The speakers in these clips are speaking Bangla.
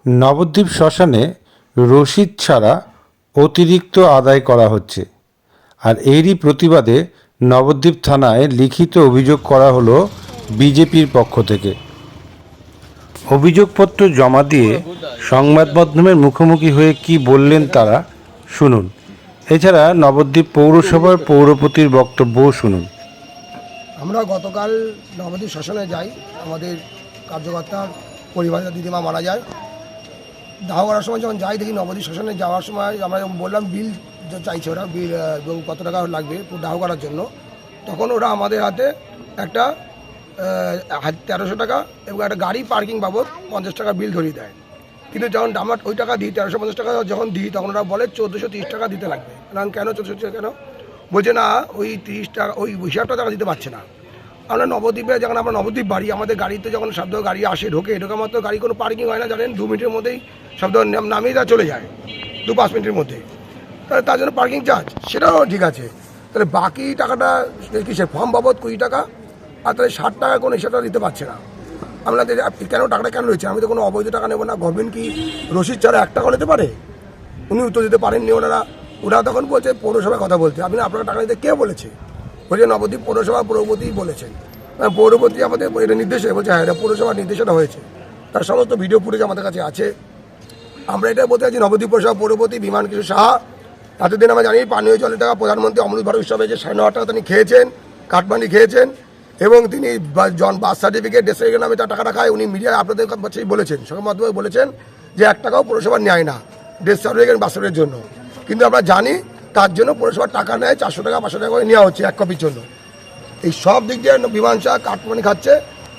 নবদ্বীপ শ্মশানে রসিদ ছাড়া অতিরিক্ত আদায় করা হচ্ছে, আর এরই প্রতিবাদে নবদ্বীপ থানায় লিখিত অভিযোগ করা হলো বিজেপির পক্ষ থেকে। অভিযোগপত্র জমা দিয়ে সংবাদ মাধ্যমের মুখোমুখি হয়ে কি বললেন তারা শুনুন। এছাড়া নবদ্বীপ পৌরসভার পৌরপতির বক্তব্যও শুনুন। আমরা গতকাল নবদ্বীপ শ্মশানে যাই, আমাদের কার্যকর্তার পরিবারের দিদিমা মারা যায়। দাহ করার সময় যখন যাই দেখি নবদ্বীপ শ্মশানে যাওয়ার সময় আমরা যখন বললাম বিল চাইছে ওরা, বিল এবং কত টাকা লাগবে দাহ করার জন্য, তখন ওরা আমাদের হাতে একটা 1300 টাকা এবং একটা গাড়ি পার্কিং বাবদ 50 টাকা বিল ধরিয়ে দেয়। কিন্তু যখন আমরা ওই টাকা দিই 1350 টাকা যখন দিই তখন ওরা বলে 1430 টাকা দিতে লাগবে। কারণ কেন 1430 টাকা কেন বলছে না, ওই 30 টাকা ওই হিসাবটা টাকা দিতে পারছে না। আমরা নবদ্বীপে যখন আমরা নবদ্বীপ বাড়ি, আমাদের গাড়িতে যখন শব্দ গাড়ি আসে ঢোকে মাত্র গাড়ি কোনো পার্কিং হয় না জানেন, 2 মিনিটের মধ্যেই শব্দ নামিয়ে যা চলে যায়, 2-5 মিনিটের মধ্যে। তাহলে তার জন্য পার্কিং চার্জ সেটাও ঠিক আছে, তাহলে বাকি টাকাটা কিসের ফর্ম বাবদ 20 টাকা, আর তাহলে 60 টাকা কোনো হিসাবটা দিতে পারছে না। আমরা কেন টাকাটা কেন রয়েছে? আমি তো কোনো অবৈধ টাকা নেবো না। গভর্নমেন্ট কি রসিদ ছাড়া 1 টাকা নিতে পারে? উনি উত্তর দিতে পারেননি। ওরা তখন বলছে পৌরসভায় কথা বলছে। আপনি আপনার টাকা দিতে কে বলেছে? বলছে নবদ্বীপ পৌরসভা পৌরপতি বলেছেন। পৌরপতি আমাদের এটা নির্দেশে বলছে, হ্যাঁ এটা পৌরসভার নির্দেশনা হয়েছে, তার সমস্ত ভিডিও ফুটেজ আমাদের কাছে আছে। আমরা এটা বলতে চাইছি নবদ্বীপ পৌরসভা পৌরপতি বিমান কিশোর সাহা এতদিন আমরা জানি পানীয় জলের টাকা প্রধানমন্ত্রী অমৃত ভারত উৎসবে যে 9.5 টাকা তিনি খেয়েছেন, কাঠমান্ডি খেয়েছেন, এবং তিনি বার্থ সার্টিফিকেট ডেথ সার্টিফিকেট নামে তার টাকাটা খায়। উনি মিডিয়ায় আপনাদের কাছে বলেছেন, সংবাদ মাধ্যমে বলেছেন যে 1 টাকাও পৌরসভা নেয় না ডেথ সার্টিফিকেট বার্থ সার্টিফিকেটের জন্য। কিন্তু আমরা জানি তার জন্য পৌরসভার টাকা নেয় 400 টাকা 500 টাকা করে নেওয়া হচ্ছে 1 কপির জন্য। এই সব দিক দিয়ে বিমান শাহ কাঠমানি খাচ্ছে।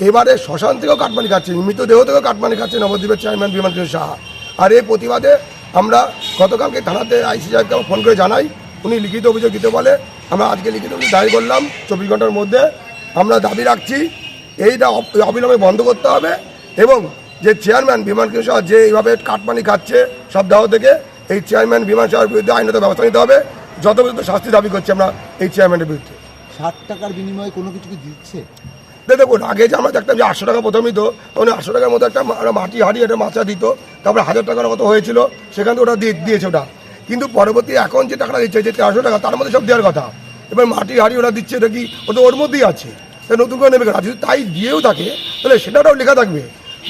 এবারে শ্মশান থেকেও কাঠমানি খাচ্ছে, মৃতদেহ থেকেও কাঠমানি খাচ্ছে নবদ্বীপের চেয়ারম্যান বিমান কিশোর সাহা। আর এই প্রতিবাদে আমরা গতকালকে থানাতে আইসি সাহেবকে ফোন করে জানাই, উনি লিখিত অভিযোগ দিতে বলে। আমরা আজকে লিখিত অভিযোগ দায়ের করলাম 24 ঘন্টার মধ্যে। আমরা দাবি রাখছি এইটা অবিলম্বে বন্ধ করতে হবে, এবং যে চেয়ারম্যান বিমান কিশোর সাহা যে এইভাবে কাঠমানি খাচ্ছে সপ্তাহ থেকে, এই চেয়ারম্যান বিমান সাহার বিরুদ্ধে আইনত ব্যবস্থা নিতে হবে। যথোপযুক্ত শাস্তি দাবি করছি আমরা এই চেয়ারম্যানের বিরুদ্ধে। 60 টাকার বিনিময়ে কোনো কিছু কি দিচ্ছে? দেখুন, আগে যে আমরা দেখতাম যে 800 টাকা প্রথম দিত, তখন 800 টাকার মতো একটা মাটি হাঁড়ি একটা মাছা দিত, তারপরে 1000 টাকার মতো হয়েছিল, সেখান থেকে ওটা দিয়েছে ওটা। কিন্তু পরবর্তী এখন যে টাকাটা দিচ্ছে যে 1300 টাকা, তার মধ্যে সব দেওয়ার কথা, এবার মাটি হাঁড়ি ওরা দিচ্ছে, এটা কি ওটা ওর মধ্যেই আছে, তাই নতুন করে নেবে। আর যদি তাই দিয়েও থাকে তাহলে সেটাও লেখা থাকবে।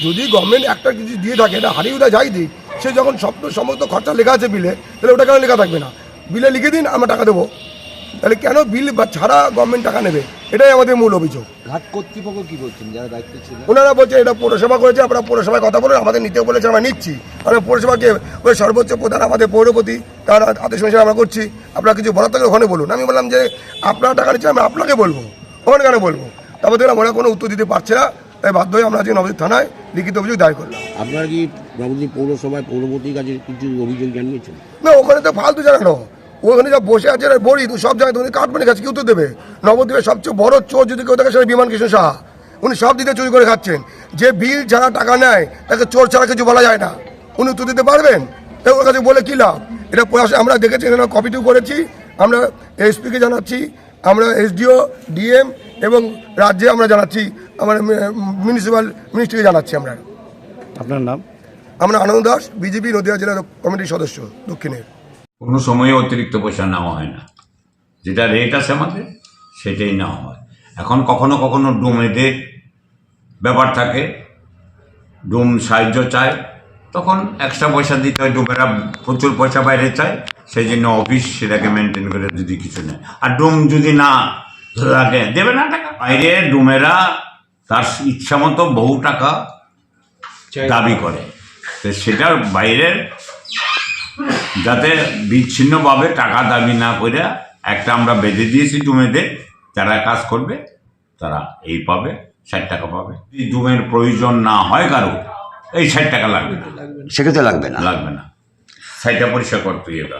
যদি গভর্নমেন্ট একটা কিছু দিয়ে থাকে, এটা হাঁড়ি ওটা যাই দিই, সে যখন সমস্ত খরচা লেখা আছে বিলে, তাহলে ওটা কেন লেখা থাকবে না? বিলে লিখে দিন আমরা টাকা দেবো, তাহলে কেন বিল ছাড়া গভর্নমেন্ট টাকা নেবে? এটাই আমাদের মূল অভিযোগ। ঘাট কর্তৃপক্ষ কি বলছেন, যারা দায়িত্ব ছিল? ওনারা বলছে এটা পৌরসভা করেছে, আপনারা পৌরসভায় কথা বলুন, আমাদের নিতে বলেছে আমরা নিচ্ছি। আমরা পৌরসভাকে ওই সর্বোচ্চ প্রধান আমাদের পৌরপতি, তার আদেশ অনুসারে আমরা করছি। আপনারা কিছু বলার থাকলে ওখানে বলুন। আমি বললাম যে আপনারা টাকা নিচ্ছেন, আমি আপনাকে বলবো, ওখানে কেন বলবো? তারপর দেখলাম ওরা কোনো উত্তর দিতে পারছে না, তাই বাধ্য হয়ে আমরা আজকে নবদ্বীপ থানায় লিখিত অভিযোগ দায়ের করলাম। আপনারা কি নবদ্বীপ পৌরসভায় পৌরপতির কাছে কিছু অভিযোগ জানিয়েছেন? না, ওখানে তো ফালতু জানানো, ওখানে যা বসে আছে বড়ি সব জায়গায় তুমি কাঠমানি খাচ্ছে, কি উত্তর দেবে? নবদ্বীপের সবচেয়ে বড় চোর যদি কেউ থাকে সেটা বিমান কিশোর সাহা। উনি সব দিকে চুরি করে খাচ্ছেন। যে বিল ছাড়া টাকা নেয় তাকে চোর ছাড়া কিছু বলা যায় না। উনি উত্তর দিতে পারবেন? তাই ওর কাছে বলে কী লাভ? এটা আমরা দেখেছি, এখানে কপিটিও করেছি, আমরা এসপিকে জানাচ্ছি, আমরা এসডিও ডিএম এবং রাজ্যে আমরা জানাচ্ছি, আমরা মিউনিসিপ্যাল মিনিস্ট্রিকে জানাচ্ছি। আমরা আপনার নাম? আমরা আনন্দ দাস, বিজেপি নদীয়া জেলা কমিটির সদস্য দক্ষিণের। কোনো সময়ে অতিরিক্ত পয়সা নেওয়া হয় না, যেটা রেট আছে আমাদের সেটাই নেওয়া হয়। এখন কখনো কখনো ডোমেদের ব্যাপার থাকে, ডোম সাহায্য চায়, তখন এক্সট্রা পয়সা দিতে হয়। ডোমেরা প্রচুর পয়সা বাইরে চায়, সেই জন্য অফিস সেটাকে মেনটেন করে যদি কিছু নেয়। আর ডোম যদি না লাগে দেবে না টাকা। বাইরে ডোমেরা তার ইচ্ছা মতো বহু টাকা দাবি করে, তো সেটার বাইরের যাতে বিচ্ছিন্নভাবে টাকা দাবি না করে একটা আমরা বেঁধে দিয়েছি ডুমেদের, যারা কাজ করবে তারা এই পাবে, 60 টাকা পাবে। যদি ডুমের প্রয়োজন না হয় কারো, এই 60 টাকা লাগবে না, সেক্ষেত্রে লাগবে না, লাগবে না। 60টা পরিষ্কার করতে এটা